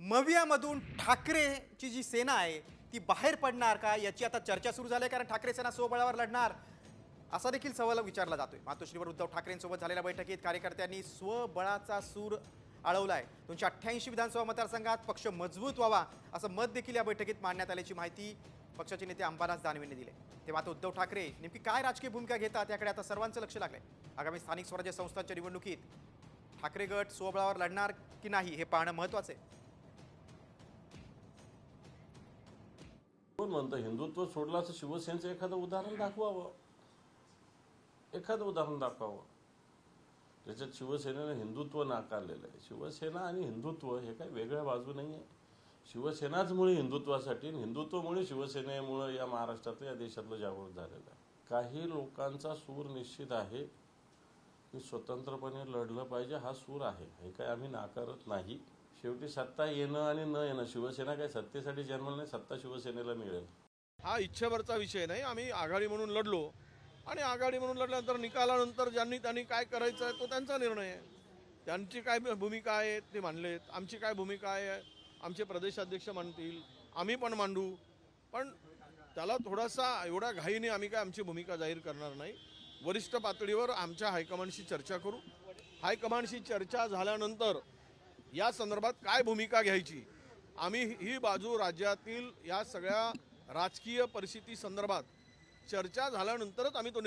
मवियामधून ठाकरेची जी सेना आहे ती बाहेर पडणार का याची आता चर्चा सुरू झाली आहे, कारण ठाकरे सेना स्वबळावर लढणार असा देखील सवाल विचारला जातोय। मातोश्रीवर उद्धव ठाकरेंसोबत झालेल्या बैठकीत कार्यकर्त्यांनी स्वबळाचा सूर आळवलाय। 288 विधानसभा मतदारसंघात पक्ष मजबूत व्हावा असं मत देखील या बैठकीत मांडण्यात आल्याची माहिती पक्षाचे नेते अंबादास दानवेंनी दिली। तेव्हा आता उद्धव ठाकरे नेमकी काय राजकीय भूमिका घेतात याकडे आता सर्वांचं लक्ष लागलंय। आगामी स्थानिक स्वराज्य संस्थांच्या निवडणुकीत ठाकरे गट स्वबळावर लढणार की नाही हे पाहणं महत्त्वाचं आहे। कोण म्हणतं हिंदुत्व सोडलं असं शिवसेनेचं एखादं उदाहरण दाखवावं, एखादं उदाहरण दाखवावं त्याच्यात शिवसेनेनं हिंदुत्व नाकारलेलं आहे। शिवसेना आणि हिंदुत्व हे काही वेगळ्या बाजू नाही आहे। शिवसेनाच मुळे हिंदुत्वासाठी आणि हिंदुत्वमुळे शिवसेनेमुळे या महाराष्ट्रातलं या देशातलं जागृत झालेलं आहे। काही लोकांचा सूर निश्चित आहे की स्वतंत्रपणे लढलं पाहिजे, हा सूर आहे, हे काय आम्ही नाकारत नाही। शेवटी सत्ता येणं आणि न येणं, शिवसेना काही सत्तेसाठी जन्मलं नाही, सत्ता शिवसेनेला मिळेल हा इच्छेवरचा विषय नाही। आम्ही आघाडी म्हणून लढलो आणि आघाडी म्हणून लढल्यानंतर निकालानंतर ज्यांनी त्यांनी काय करायचं आहे तो त्यांचा निर्णय आहे। त्यांची काय भूमिका आहे ते मांडलेत, आमची काय भूमिका आहे आमचे प्रदेशाध्यक्ष मांडतील, आम्ही पण मांडू, पण त्याला थोडासा एवढा घाईने आम्ही काय आमची भूमिका जाहीर करणार नाही। वरिष्ठ पातळीवर आमच्या हायकमांडशी चर्चा करू। हायकमांडशी चर्चा झाल्यानंतर या संदर्भात काय भूमिका घ्यायची, आम्ही ही बाजू राज्यातील या सगळ्या राजकीय परिस्थिती संदर्भात चर्चा झाल्यानंतरच आम्ही तो